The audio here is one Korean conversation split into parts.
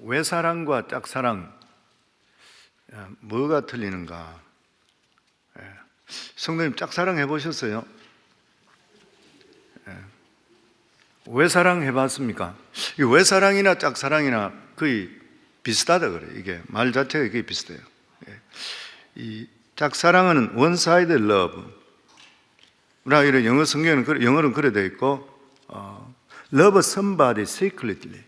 외사랑과 짝사랑, 뭐가 틀리는가? 성도님, 짝사랑 해보셨어요? 외사랑 해봤습니까? 이 외사랑이나 짝사랑이나 거의 비슷하다 그래요. 이게 말 자체가 거의 비슷해요. 이 짝사랑은 one sided love. 이런 영어 성경은 영어는 그래 되어 있고, love somebody secretly.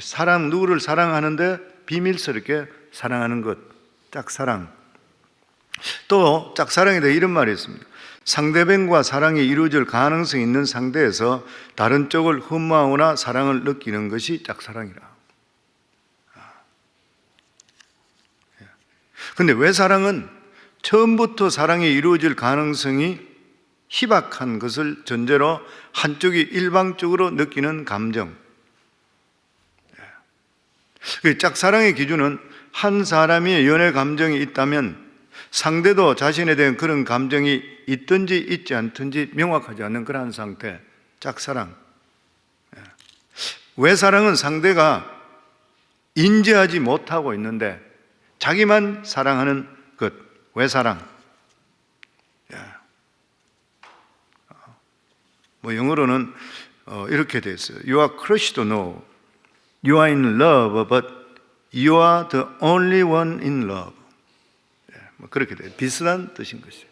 사람 누구를 사랑하는데 비밀스럽게 사랑하는 것, 짝사랑. 또 짝사랑에 대해 이런 말이 있습니다. 상대방과 사랑이 이루어질 가능성이 있는 상대에서 다른 쪽을 흠모하거나 사랑을 느끼는 것이 짝사랑이라. 근데 외사랑은 처음부터 사랑이 이루어질 가능성이 희박한 것을 전제로 한쪽이 일방적으로 느끼는 감정. 짝사랑의 기준은 한 사람이 연애 감정이 있다면 상대도 자신에 대한 그런 감정이 있든지 있지 않든지 명확하지 않는 그러한 상태, 짝사랑. 외사랑은 상대가 인지하지 못하고 있는데 자기만 사랑하는 것, 외사랑. 영어로는 이렇게 되어 있어요. You are crushed now. You are in love, but you are the only one in love. 그렇게 돼요. 비슷한 뜻인 것이에요.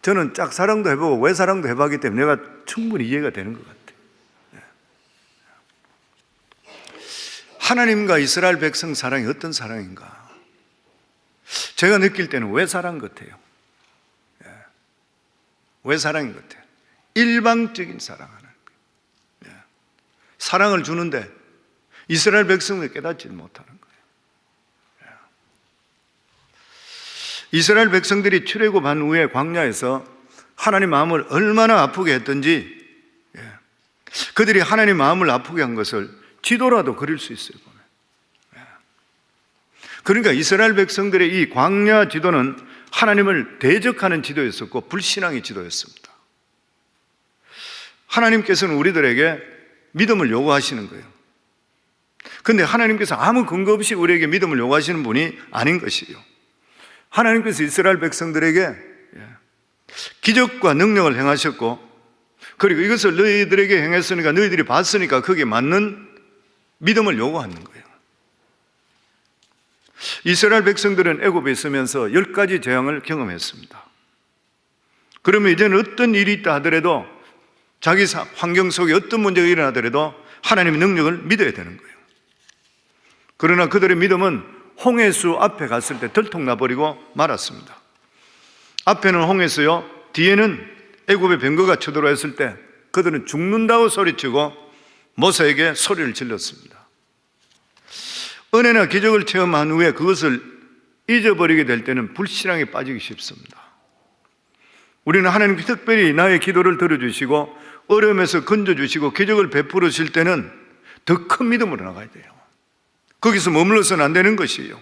저는 짝사랑도 해보고 외사랑도 해봤기 때문에 내가 충분히 이해가 되는 것 같아요. 하나님과 이스라엘 백성 사랑이 어떤 사랑인가? 제가 느낄 때는 외사랑 같아요. 외사랑인 것 같아요. 일방적인 사랑하는 거예요. 사랑을 주는데 이스라엘 백성을 깨닫지 못하는 거예요. 이스라엘 백성들이 출애굽한 후에 광야에서 하나님 마음을 얼마나 아프게 했던지, 그들이 하나님 마음을 아프게 한 것을 지도라도 그릴 수 있어요. 그러니까 이스라엘 백성들의 이 광야 지도는 하나님을 대적하는 지도였었고 불신앙의 지도였습니다. 하나님께서는 우리들에게 믿음을 요구하시는 거예요. 그런데 하나님께서 아무 근거 없이 우리에게 믿음을 요구하시는 분이 아닌 것이에요. 하나님께서 이스라엘 백성들에게 기적과 능력을 행하셨고, 그리고 이것을 너희들에게 행했으니까 너희들이 봤으니까 거기에 맞는 믿음을 요구하는 거예요. 이스라엘 백성들은 애굽에 있으면서 10가지 재앙을 경험했습니다. 그러면 이제는 어떤 일이 있다 하더라도, 자기 환경 속에 어떤 문제가 일어나더라도 하나님의 능력을 믿어야 되는 거예요. 그러나 그들의 믿음은 홍해수 앞에 갔을 때 들통나버리고 말았습니다. 앞에는 홍해수요, 뒤에는 애굽의 병거가 쳐들어왔을 때 그들은 죽는다고 소리치고 모세에게 소리를 질렀습니다. 은혜나 기적을 체험한 후에 그것을 잊어버리게 될 때는 불신앙에 빠지기 쉽습니다. 우리는 하나님께 특별히 나의 기도를 들어주시고 어려움에서 건져주시고 기적을 베풀으실 때는 더 큰 믿음으로 나가야 돼요. 거기서 머물러서는 안 되는 것이에요.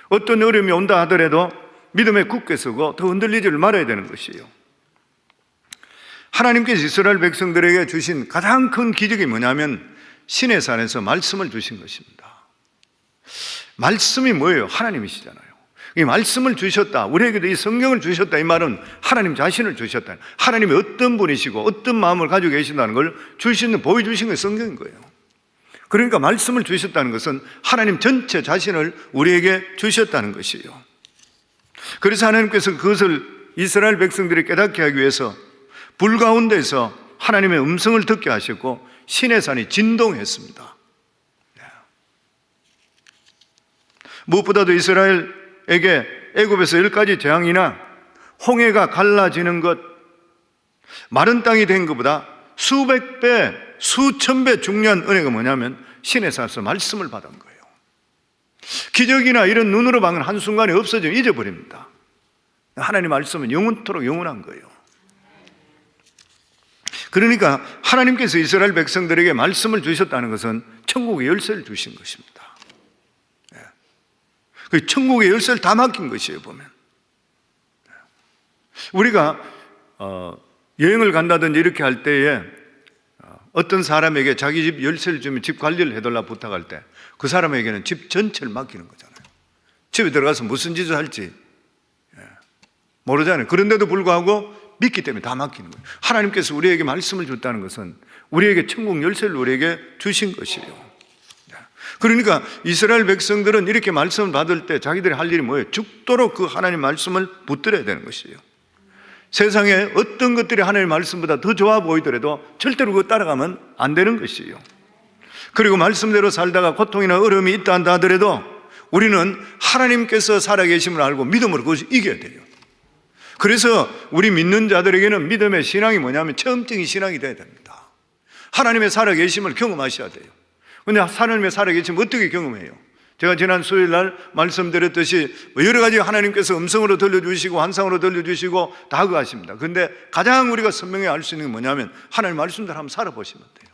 어떤 어려움이 온다 하더라도 믿음에 굳게 서고 더 흔들리지를 말아야 되는 것이에요. 하나님께서 이스라엘 백성들에게 주신 가장 큰 기적이 뭐냐면 시내 산에서 말씀을 주신 것입니다. 말씀이 뭐예요? 하나님이시잖아요. 이 말씀을 주셨다, 우리에게도 이 성경을 주셨다, 이 말은 하나님 자신을 주셨다, 하나님이 어떤 분이시고 어떤 마음을 가지고 계신다는 걸 보여주신 게 성경인 거예요. 그러니까 말씀을 주셨다는 것은 하나님 전체 자신을 우리에게 주셨다는 것이에요. 그래서 하나님께서 그것을 이스라엘 백성들이 깨닫게 하기 위해서 불 가운데서 하나님의 음성을 듣게 하셨고 시내산이 진동했습니다. 무엇보다도 이스라엘에게 애굽에서 10가지 재앙이나 홍해가 갈라지는 것, 마른 땅이 된 것보다 수백 배, 수천 배 중요한 은혜가 뭐냐면 시내산에서 말씀을 받은 거예요. 기적이나 이런 눈으로 보는 한순간에 없어지면 잊어버립니다. 하나님 말씀은 영원토록 영원한 거예요. 그러니까 하나님께서 이스라엘 백성들에게 말씀을 주셨다는 것은 천국의 열쇠를 주신 것입니다. 그 천국의 열쇠를 다 맡긴 것이에요, 보면. 우리가 여행을 간다든지 이렇게 할 때에 어떤 사람에게 자기 집 열쇠를 주면 집 관리를 해달라 부탁할 때 그 사람에게는 집 전체를 맡기는 거잖아요. 집에 들어가서 무슨 짓을 할지 모르잖아요. 그런데도 불구하고 믿기 때문에 다 맡기는 거예요. 하나님께서 우리에게 말씀을 줬다는 것은 우리에게 천국 열쇠를 우리에게 주신 것이에요. 그러니까 이스라엘 백성들은 이렇게 말씀을 받을 때 자기들이 할 일이 뭐예요? 죽도록 그 하나님 말씀을 붙들어야 되는 것이에요. 세상에 어떤 것들이 하나님의 말씀보다 더 좋아 보이더라도 절대로 그거 따라가면 안 되는 것이에요. 그리고 말씀대로 살다가 고통이나 어려움이 있다 한다 하더라도 우리는 하나님께서 살아계심을 알고 믿음으로 그것을 이겨야 돼요. 그래서 우리 믿는 자들에게는 믿음의 신앙이 뭐냐면 체험적인 신앙이 돼야 됩니다. 하나님의 살아계심을 경험하셔야 돼요. 그런데 하나님의 살아계심을 어떻게 경험해요? 제가 지난 수요일 날 말씀드렸듯이 여러 가지 하나님께서 음성으로 들려주시고 환상으로 들려주시고 다 그거 하십니다. 그런데 가장 우리가 선명히 알 수 있는 게 뭐냐면 하나님 말씀대로 한번 살아보시면 돼요.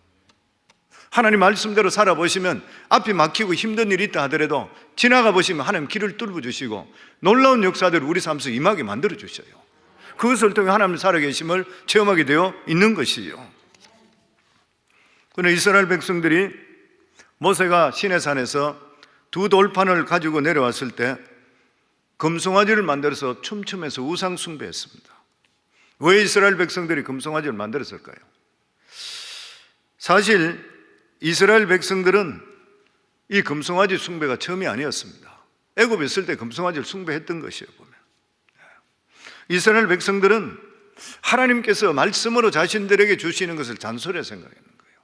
하나님 말씀대로 살아보시면 앞이 막히고 힘든 일이 있다 하더라도 지나가 보시면 하나님 길을 뚫어주시고 놀라운 역사들을 우리 삶 속에 임하게 만들어 주셔요. 그것을 통해 하나님 살아계심을 체험하게 되어 있는 것이에요. 그런데 이스라엘 백성들이 모세가 시내산에서 두 돌판을 가지고 내려왔을 때 금송아지를 만들어서 춤추면서 우상 숭배했습니다. 왜 이스라엘 백성들이 금송아지를 만들었을까요? 사실 이스라엘 백성들은 이 금송아지 숭배가 처음이 아니었습니다. 애굽에 있을 때 금송아지를 숭배했던 것이에요. 보면 이스라엘 백성들은 하나님께서 말씀으로 자신들에게 주시는 것을 잔소리로 생각했는 거예요.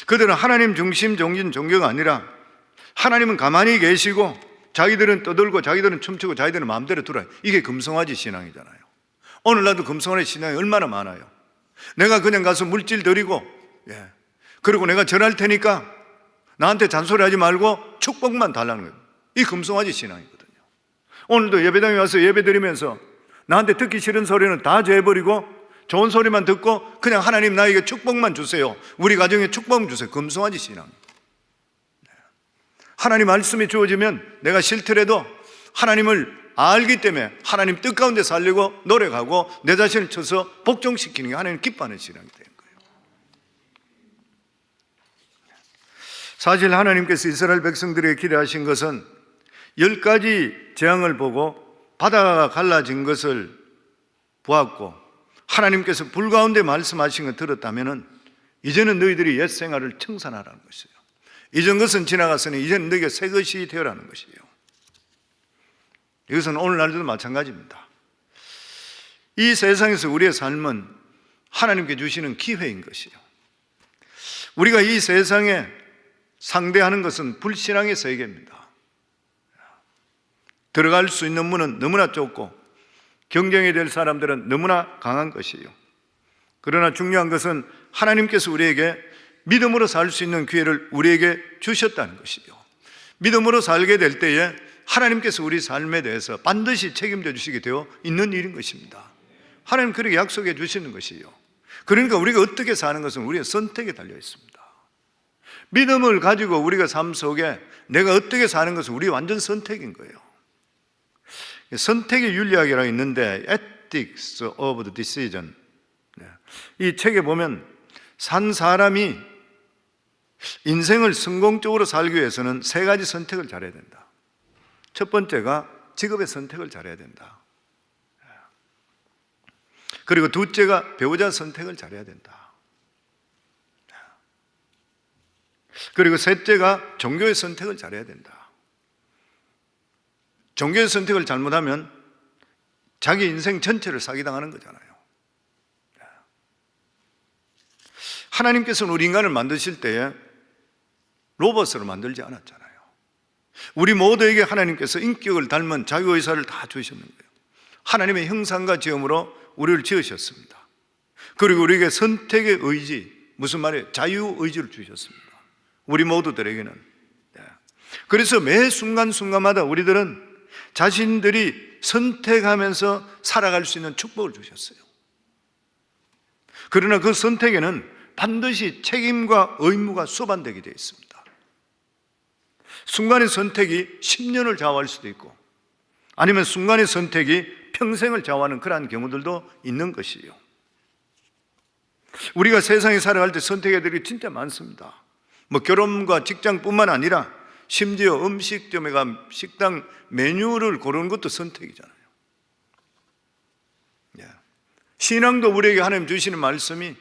그들은 하나님 중심 종교가 아니라 하나님은 가만히 계시고 자기들은 떠들고 자기들은 춤추고 자기들은 마음대로 돌아요. 이게 금송아지 신앙이잖아요. 오늘날도 금송아지 신앙이 얼마나 많아요. 내가 그냥 가서 물질 드리고 그리고 내가 전할 테니까 나한테 잔소리하지 말고 축복만 달라는 거예요. 이 금송아지 신앙이거든요. 오늘도 예배당에 와서 예배 드리면서 나한테 듣기 싫은 소리는 다 제해버리고 좋은 소리만 듣고 그냥 하나님 나에게 축복만 주세요. 우리 가정에 축복 주세요. 금송아지 신앙. 하나님 말씀이 주어지면 내가 싫더라도 하나님을 알기 때문에 하나님 뜻 가운데 살려고 노력하고 내 자신을 쳐서 복종시키는 게 하나님 기뻐하는 신앙이 되는 거예요. 사실 하나님께서 이스라엘 백성들에게 기대하신 것은 10가지 재앙을 보고 바다가 갈라진 것을 보았고 하나님께서 불 가운데 말씀하신 걸 들었다면 이제는 너희들이 옛 생활을 청산하라는 것이에요. 이전 것은 지나갔으니 이제는 너희가 새 것이 되어라는 것이에요. 이것은 오늘날도 마찬가지입니다. 이 세상에서 우리의 삶은 하나님께 주시는 기회인 것이에요. 우리가 이 세상에 상대하는 것은 불신앙의 세계입니다. 들어갈 수 있는 문은 너무나 좁고 경쟁이 될 사람들은 너무나 강한 것이에요. 그러나 중요한 것은 하나님께서 우리에게 믿음으로 살 수 있는 기회를 우리에게 주셨다는 것이죠. 믿음으로 살게 될 때에 하나님께서 우리 삶에 대해서 반드시 책임져 주시게 되어 있는 일인 것입니다. 하나님 그렇게 약속해 주시는 것이에요. 그러니까 우리가 어떻게 사는 것은 우리의 선택에 달려 있습니다. 믿음을 가지고 우리가 삶 속에 내가 어떻게 사는 것은 우리의 완전 선택인 거예요. 선택의 윤리학이라고 있는데 Ethics of the Decision, 이 책에 보면 산 사람이 인생을 성공적으로 살기 위해서는 3가지 선택을 잘해야 된다. 첫 번째가 직업의 선택을 잘해야 된다. 그리고 둘째가 배우자 선택을 잘해야 된다. 그리고 셋째가 종교의 선택을 잘해야 된다. 종교의 선택을 잘못하면 자기 인생 전체를 사기당하는 거잖아요. 하나님께서는 우리 인간을 만드실 때에 로봇으로 만들지 않았잖아요. 우리 모두에게 하나님께서 인격을 닮은 자유의사를 다 주셨는 거예요. 하나님의 형상과 지음으로 우리를 지으셨습니다. 그리고 우리에게 선택의 의지, 무슨 말이에요? 자유의지를 주셨습니다. 우리 모두들에게는. 그래서 매 순간순간마다 우리들은 자신들이 선택하면서 살아갈 수 있는 축복을 주셨어요. 그러나 그 선택에는 반드시 책임과 의무가 수반되게 되어 있습니다. 순간의 선택이 10년을 좌우할 수도 있고 아니면 순간의 선택이 평생을 좌우하는 그러한 경우들도 있는 것이에요. 우리가 세상에 살아갈 때 선택해야 될 게 진짜 많습니다. 뭐 결혼과 직장뿐만 아니라 심지어 음식점에 가 식당 메뉴를 고르는 것도 선택이잖아요. 신앙도 우리에게 하나님 주시는 말씀이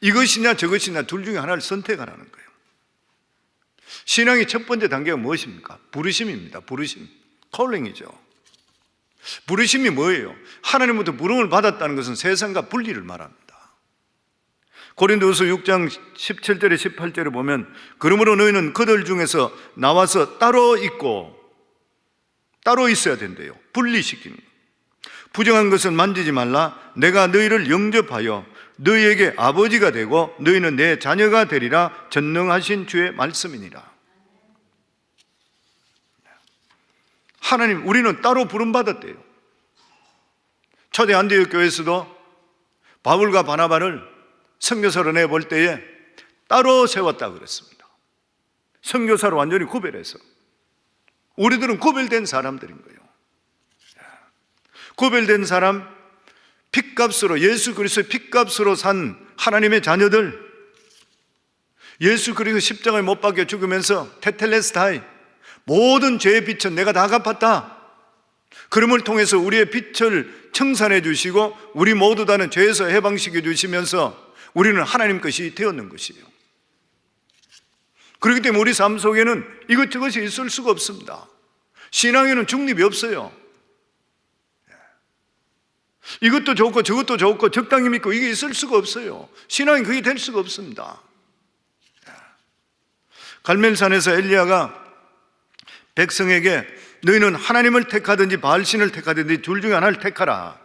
이것이냐 저것이냐 둘 중에 하나를 선택하라는 거예요. 신앙의 첫 번째 단계가 무엇입니까? 부르심입니다. 부르심, 콜링이죠. 부르심이 뭐예요? 하나님부터 부름을 받았다는 것은 세상과 분리를 말합니다. 고린도후서 6장 17절에 18절에 보면 그러므로 너희는 그들 중에서 나와서 따로 있고 따로 있어야 된대요. 분리시키는 거예요. 부정한 것은 만지지 말라. 내가 너희를 영접하여 너희에게 아버지가 되고 너희는 내 자녀가 되리라. 전능하신 주의 말씀이니라. 하나님, 우리는 따로 부름받았대요. 초대 안디옥 교회에서도 바울과 바나바를 선교사로 내볼 때에 따로 세웠다 그랬습니다. 선교사로 완전히 구별해서. 우리들은 구별된 사람들인 거예요. 구별된 사람, 핏값으로, 예수 그리스도의 핏값으로 산 하나님의 자녀들, 예수 그리스도 십자가에 못 박혀 죽으면서 테텔레스타이, 모든 죄의 빚은 내가 다 갚았다. 그름을 통해서 우리의 빚을 청산해 주시고 우리 모두 다는 죄에서 해방시켜 주시면서 우리는 하나님 것이 되었는 것이에요. 그렇기 때문에 우리 삶 속에는 이것저것이 있을 수가 없습니다. 신앙에는 중립이 없어요. 이것도 좋고 저것도 좋고 적당히 믿고 이게 있을 수가 없어요. 신앙이 그게 될 수가 없습니다. 갈멜산에서 엘리야가 백성에게 너희는 하나님을 택하든지 바알신을 택하든지 둘 중에 하나를 택하라.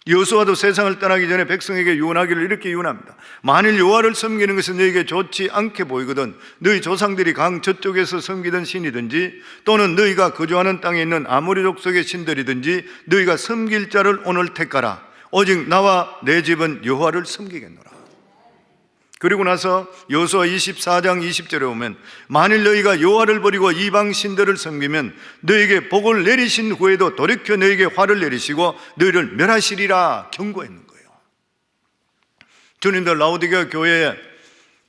여호수아도 세상을 떠나기 전에 백성에게 유언하기를 이렇게 유언합니다. 만일 여호와를 섬기는 것은 너희에게 좋지 않게 보이거든 너희 조상들이 강 저쪽에서 섬기던 신이든지 또는 너희가 거주하는 땅에 있는 아모리 족속의 신들이든지 너희가 섬길 자를 오늘 택하라. 오직 나와 내 집은 여호와를 섬기겠노라. 그리고 나서 여호수아 24장 20절에 보면 만일 너희가 여호와를 버리고 이방 신들을 섬기면 너희에게 복을 내리신 후에도 돌이켜 너희에게 화를 내리시고 너희를 멸하시리라 경고했는 거예요. 주님들 라오디게아 교회의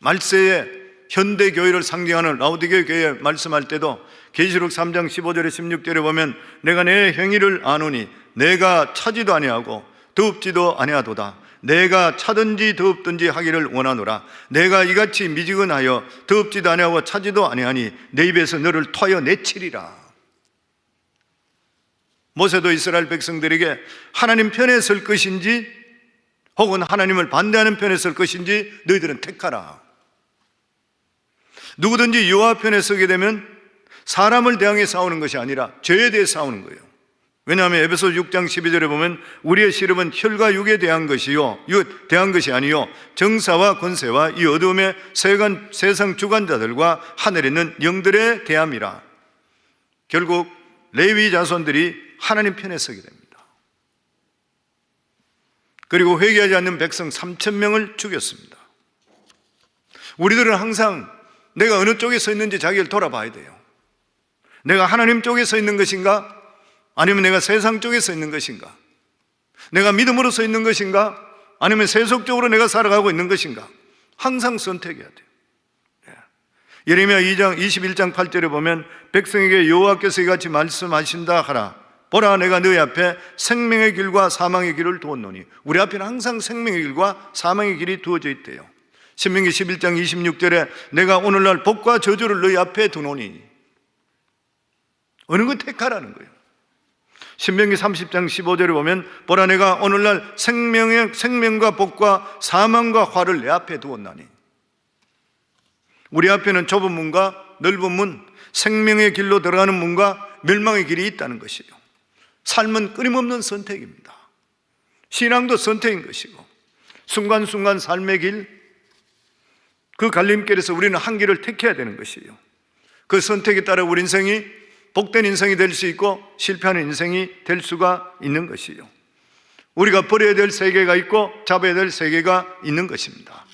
말세의 현대 교회를 상징하는 라오디게아 교회에 말씀할 때도 계시록 3장 15절에 16절에 보면 내가 내 행위를 아노니 내가 차지도 아니하고 더웁지도 아니하도다. 내가 차든지 더웁든지 하기를 원하노라. 내가 이같이 미지근하여 더웁지도 아니하고 차지도 아니하니 내 입에서 너를 토하여 내치리라. 모세도 이스라엘 백성들에게 하나님 편에 설 것인지 혹은 하나님을 반대하는 편에 설 것인지 너희들은 택하라. 누구든지 여호와 편에 서게 되면 사람을 대항해 싸우는 것이 아니라 죄에 대해 싸우는 거예요. 왜냐하면 에베소 6장 12절에 보면 우리의 씨름은 혈과 육에 대한 것이요 대한 것이 아니요 정사와 권세와 이 어두움의 세상 주관자들과 하늘에 있는 영들에 대함이라. 결국 레위 자손들이 하나님 편에 서게 됩니다. 그리고 회개하지 않는 백성 3,000명을 죽였습니다. 우리들은 항상 내가 어느 쪽에 서 있는지 자기를 돌아봐야 돼요. 내가 하나님 쪽에 서 있는 것인가? 아니면 내가 세상 쪽에 서 있는 것인가? 내가 믿음으로 서 있는 것인가? 아니면 세속적으로 내가 살아가고 있는 것인가? 항상 선택해야 돼요. 예레미야 2장 21장 8절에 보면 백성에게 여호와께서 이같이 말씀하신다 하라. 보라 내가 너희 앞에 생명의 길과 사망의 길을 두었노니. 우리 앞에는 항상 생명의 길과 사망의 길이 두어져 있대요. 신명기 11장 26절에 내가 오늘날 복과 저주를 너희 앞에 두노니. 어느 것 택하라는 거예요. 신명기 30장 15절에 보면 보라 내가 오늘날 생명과 복과 사망과 화를 내 앞에 두었나니. 우리 앞에는 좁은 문과 넓은 문, 생명의 길로 들어가는 문과 멸망의 길이 있다는 것이요. 삶은 끊임없는 선택입니다. 신앙도 선택인 것이고 순간순간 삶의 길, 그 갈림길에서 우리는 한 길을 택해야 되는 것이요. 그 선택에 따라 우리 인생이 복된 인생이 될 수 있고 실패하는 인생이 될 수가 있는 것이요. 우리가 버려야 될 세계가 있고 잡아야 될 세계가 있는 것입니다.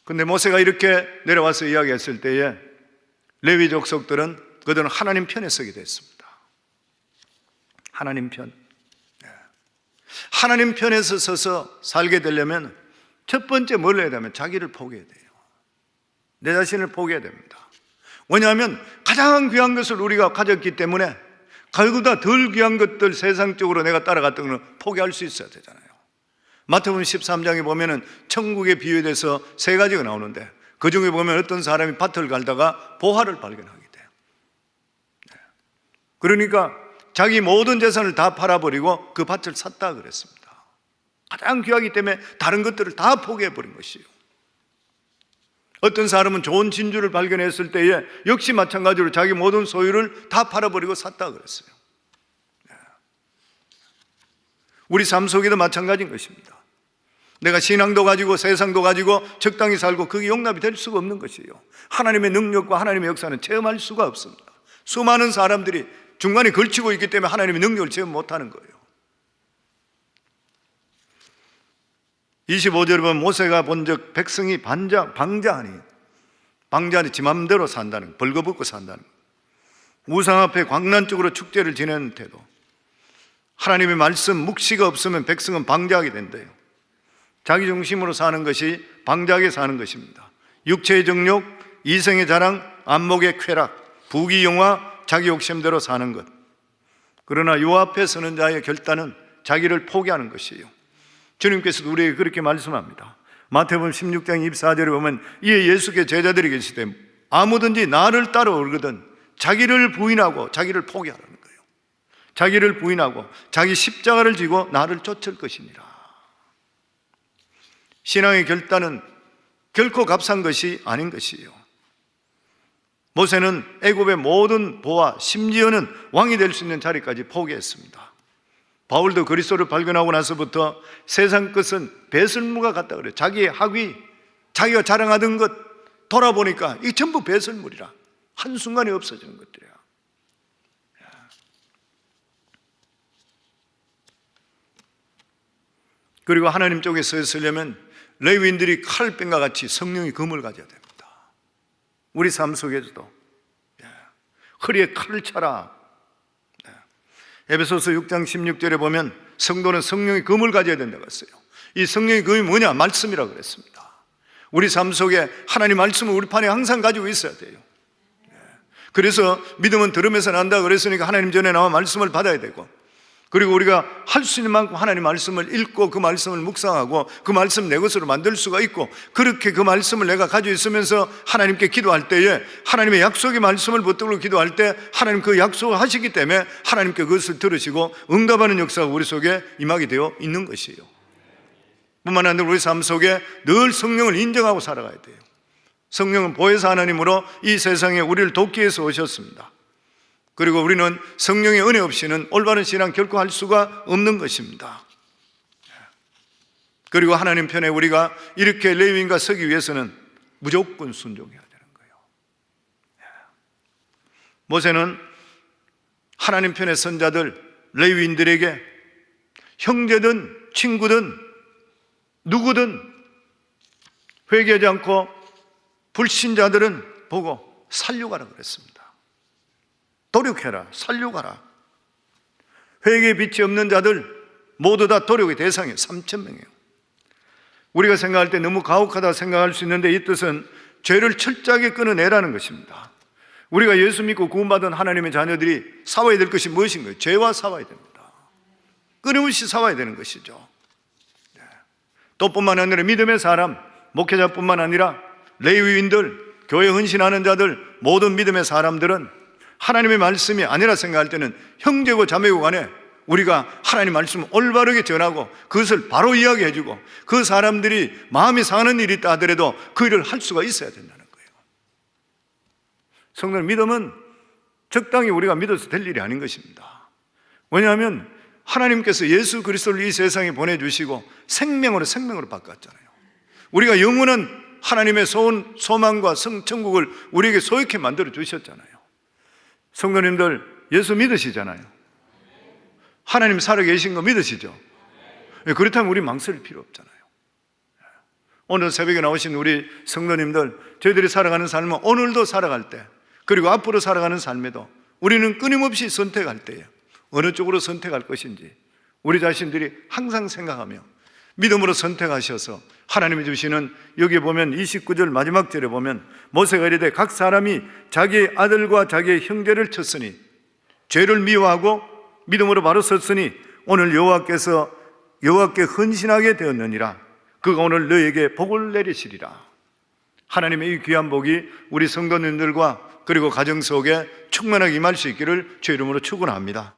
그런데 모세가 이렇게 내려와서 이야기했을 때에 레위 족속들은 그들은 하나님 편에 서게 됐습니다. 하나님 편. 하나님 편에서 서서 살게 되려면 첫 번째 뭘 해야 되면 자기를 포기해야 돼요. 내 자신을 포기해야 됩니다. 왜냐하면 가장 귀한 것을 우리가 가졌기 때문에 그보다 덜 귀한 것들, 세상적으로 내가 따라갔던 것을 포기할 수 있어야 되잖아요. 마태복음 13장에 보면은 천국의 비유에 대해서 세 가지가 나오는데, 그 중에 보면 어떤 사람이 밭을 갈다가 보화를 발견하게 돼요. 그러니까 자기 모든 재산을 다 팔아버리고 그 밭을 샀다 그랬습니다. 가장 귀하기 때문에 다른 것들을 다 포기해버린 것이에요. 어떤 사람은 좋은 진주를 발견했을 때에 역시 마찬가지로 자기 모든 소유를 다 팔아버리고 샀다 그랬어요. 우리 삶 속에도 마찬가지인 것입니다. 내가 신앙도 가지고 세상도 가지고 적당히 살고 그게 용납이 될 수가 없는 것이에요. 하나님의 능력과 하나님의 역사는 체험할 수가 없습니다. 수많은 사람들이 중간에 걸치고 있기 때문에 하나님의 능력을 체험 못하는 거예요. 25절에 보면 모세가 본즉 백성이 방자하니 지 맘대로 산다는, 벌거벗고 산다는, 우상 앞에 광란적으로 축제를 지내는 태도. 하나님의 말씀 묵시가 없으면 백성은 방자하게 된대요. 자기 중심으로 사는 것이 방자하게 사는 것입니다. 육체의 정욕, 이생의 자랑, 안목의 쾌락, 부귀영화, 자기 욕심대로 사는 것. 그러나 요 앞에 서는 자의 결단은 자기를 포기하는 것이에요. 주님께서도 우리에게 그렇게 말씀합니다. 마태복음 16장 24절에 보면 이에 예수께 제자들이 계실 때 아무든지 나를 따라오거든 자기를 부인하고 자기를 포기하라는 거예요. 자기를 부인하고 자기 십자가를 지고 나를 쫓을 것이니라. 신앙의 결단은 결코 값싼 것이 아닌 것이에요. 모세는 애굽의 모든 보화, 심지어는 왕이 될 수 있는 자리까지 포기했습니다. 바울도 그리스도를 발견하고 나서부터 세상 것은 배설물과 같다 그래요. 자기의 학위, 자기가 자랑하던 것 돌아보니까 이게 전부 배설물이라. 한순간에 없어지는 것들이야. 그리고 하나님 쪽에 서 있으려면 레위인들이 칼병과 같이 성령의 검을 가져야 됩니다. 우리 삶 속에서도 허리에 칼을 차라. 에베소서 6장 16절에 보면 성도는 성령의 검을 가져야 된다고 했어요. 이 성령의 검이 뭐냐? 말씀이라고 그랬습니다. 우리 삶 속에 하나님 말씀을 우리 판에 항상 가지고 있어야 돼요. 그래서 믿음은 들음에서 난다 그랬으니까 하나님 전에 나와 말씀을 받아야 되고, 그리고 우리가 할 수 있는 만큼 하나님 말씀을 읽고 그 말씀을 묵상하고 그 말씀 내 것으로 만들 수가 있고, 그렇게 그 말씀을 내가 가지고 있으면서 하나님께 기도할 때에 하나님의 약속의 말씀을 붙들고 기도할 때 하나님 그 약속을 하시기 때문에 하나님께 그것을 들으시고 응답하는 역사가 우리 속에 임하게 되어 있는 것이에요. 뿐만 아니라 우리 삶 속에 늘 성령을 인정하고 살아가야 돼요. 성령은 보혜사 하나님으로 이 세상에 우리를 돕기 위해서 오셨습니다. 그리고 우리는 성령의 은혜 없이는 올바른 신앙 결코 할 수가 없는 것입니다. 그리고 하나님 편에 우리가 이렇게 레위인과 서기 위해서는 무조건 순종해야 되는 거예요. 모세는 하나님 편에 선 자들 레위인들에게 형제든 친구든 누구든 회개하지 않고 불신자들은 보고 살려가라 그랬습니다. 노력해라, 살려가라. 회개의 빛이 없는 자들 모두 다 도력의 대상이에요. 3,000명이에요. 우리가 생각할 때 너무 가혹하다 생각할 수 있는데 이 뜻은 죄를 철저하게 끊어내라는 것입니다. 우리가 예수 믿고 구원받은 하나님의 자녀들이 싸워야 될 것이 무엇인가요? 죄와 싸워야 됩니다. 끊임없이 싸워야 되는 것이죠. 또 뿐만 아니라 믿음의 사람, 목회자뿐만 아니라 레위인들, 교회 헌신하는 자들, 모든 믿음의 사람들은 하나님의 말씀이 아니라 생각할 때는 형제고 자매고 간에 우리가 하나님 말씀을 올바르게 전하고 그것을 바로 이야기해주고 그 사람들이 마음이 상하는 일이 있다 하더라도 그 일을 할 수가 있어야 된다는 거예요. 성도는 믿음은 적당히 우리가 믿어서 될 일이 아닌 것입니다. 왜냐하면 하나님께서 예수 그리스도를 이 세상에 보내주시고 생명으로 바꿨잖아요. 우리가 영원한 하나님의 소망과 천국을 우리에게 소유케 만들어 주셨잖아요. 성도님들 예수 믿으시잖아요. 하나님 살아계신 거 믿으시죠? 그렇다면 우리 망설일 필요 없잖아요. 오늘 새벽에 나오신 우리 성도님들, 저희들이 살아가는 삶은 오늘도 살아갈 때, 그리고 앞으로 살아가는 삶에도 우리는 끊임없이 선택할 때에 어느 쪽으로 선택할 것인지 우리 자신들이 항상 생각하며 믿음으로 선택하셔서 하나님이 주시는, 여기 보면 29절 마지막 절에 보면 모세가 이르되 각 사람이 자기의 아들과 자기의 형제를 쳤으니 죄를 미워하고 믿음으로 바로 섰으니 오늘 여호와께 헌신하게 되었느니라. 그가 오늘 너에게 복을 내리시리라. 하나님의 이 귀한 복이 우리 성도님들과 그리고 가정 속에 충만하게 임할 수 있기를 주의 이름으로 축원합니다.